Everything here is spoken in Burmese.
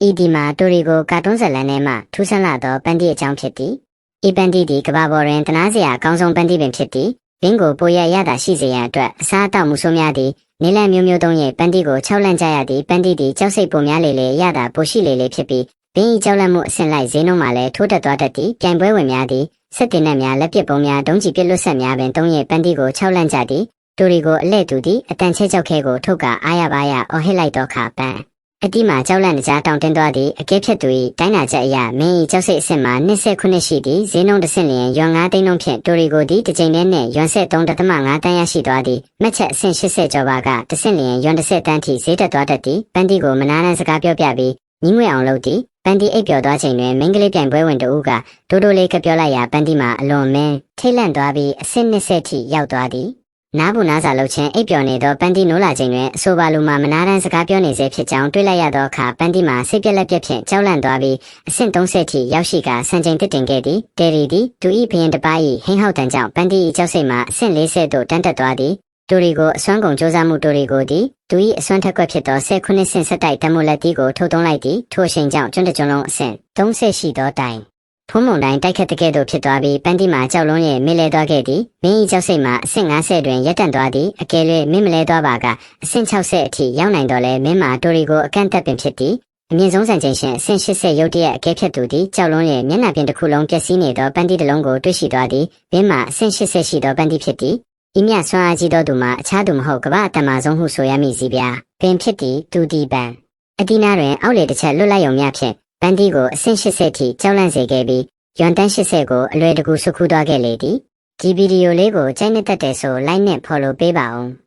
ဤဒီမှာတူရီကိုကာတွန်းဇလန်ထဲမှာထူးဆန်းလာသောပန်းတီအကြောင်းဖြစ်သည်ဤပန်းတီသည်ကမ္ဘာပေါ်တွင်တနာစရာအကောင်းဆုံးပန်းတီပင်ဖြစ်သည်ဘင်းကိုပိုရရတာရှိစေရန်အတွက်အစားအသောက်မှုဆိုးများသည်နေလန့်မျိုးမျိုးသုံးရဲ့ပန်းတီကို6လန့်ကြရသည်ပန်းတီသည်ကြောက်စိတ်ပုံများလေလေရတာပိုရှိလေလေဖြစ်ပြီးဘင်းဤကြောက်လန့်မှုအဆင့်လိုက်ဈေးနှုန်းမှာလည်းထိုးတက်သွားတတ်သည်ပြိုင်ပွဲဝင်များသည်ဆက်တင်နဲ့များလက်ပစ်ပုံများဒုံးကျည်ပစ်လွတ်ဆက်များပင်သုံးရဲ့ပန်းတီကို6လန့်ကြသည်တူရီကိုအလဲ့သူသည်အတန်ချဲကြောက်ခဲကိုထုတ်ကအားရပါရအော်ဟစ်လိုက်တော့ခါပန်းအတိမှာကြောက်လန့်ကြားတောင်တင်းသွားသည်အကဲဖြတ်သူ၏တိုင်းနာချက်အရမင်း၏ကြောက်စိတ်အဆင့်မှာ29ရှိသည်ဈေးနှုန်းတစ်ဆင့်လျင်ရွမ်9သိန်းနှုန်းဖြင့်တူရီကိုဒီတစ်ကြိမ်နဲ့ရွမ်73.5တန်းရရှိသွားသည်မှတ်ချက်အဆင့်80ကျော်ပါကတစ်ဆင့်လျင်ရွမ်10တန်းထိဈေးတက်သွားတတ်သည်ပန်းတီကိုမနာနဲ့စကားပြောပြပြီးညီငွေအောင်လုပ်သည်ပန်းတီအိပ်ပျော်သွားချိန်တွင်မိန်းကလေးပြိုင်ပွဲဝင်တဦးကဒိုလေးကပြောလိုက်ရာပန်းတီမှာအလွန်မင်းထိတ်လန့်သွားပြီးအဆင့်20ထိရောက်သွားသည်နားဘူးနားစာလုပ်ခြင်းအိပ်ပျော်နေသောပန်းတီနိုးလာခြင်းတွင်အဆိုပါလူမှမနာတမ်းစကားပြောနေစေဖြစ်ကြောင်းတွေးလိုက်ရသောအခါပန်းတီမှာစိတ်ပြက်လက်ပြက်ဖြင့်ကြောက်လန့်သွားပြီးအဆင့်30ထိရောက်ရှိကစံချိန်တစ်တင်ခဲ့သည်တယ်ရီသည်သူ၏ဘရင်တစ်ပါး၏ဟင်းဟောက်တန်ကြောင့်ပန်းတီ၏ကြောက်စိတ်မှာအဆင့်40သို့တန်းတက်သွားသည်တူရီကိုအစွမ်းကုန်စူးစမ်းမှုတူရီကိုသည်သူ၏အစွမ်းထက်ကွက်ဖြစ်သော19ဆင့်ဆက်တိုက်တမှုလက်တီးကိုထုတ်သွင်းလိုက်သည်ထိုအချိန်ကြောင့်ကျွန်းတကျွန်းလုံးအဆင့်30ရှိသောတိုင်ဖုံးမုံတိုင်းတိုက်ခတ်တဲ့ကဲ့သို့ဖြစ်သွားပြီးပန်းတီမှာကြောက်လုံးရဲ့မင်းလဲသွားခဲ့သည်မင်း၏ကြောက်စိတ်မှာအဆင့်50တွင်ရပ်တန့်သွားသည်အကယ်၍မင်းမလဲသွားပါကအဆင့်60အထိရောက်နိုင်တော့လဲမင်းမှာတူရီကိုအကန့်အသတ်ပင်ဖြစ်သည်အမြင့်ဆုံးစံချိန်ရှင်အဆင့်80ရုတ်တရက်အကဲဖြတ်သူသည်ကြောက်လုံးရဲ့မျက်နှာပြင်တစ်ခုလုံးပျက်စီးနေသောပန်းတီတစ်လုံးကိုတွေ့ရှိသွားသည်မင်းမှာအဆင့်80ရှိသောပန်းတီဖြစ်သည်ဤမြဆွမ်းအားကြီးသောသူမှာအခြားသူမဟုတ်ကမ္ဘာအတ္တမဆုံးဟုဆိုရမည်စီဗျာပင်ဖြစ်သည်တူဒီပန်အတီနာတွင်အောက်လေတစ်ချက်လွတ်လိုက်ုံမျှဖြင့်ပန်းတီကိုအဆင့်80ထိကြောက်လန့်စေခဲ့ပြီးရွမ်တန်း80ကိုအလွယ်တကူစုခူးသွားခဲ့လေသည်ဒီဗီဒီယိုလေးကိုကြိုက်နှစ်သက်တယ်ဆို like နဲ့ follow ပေးပါဦး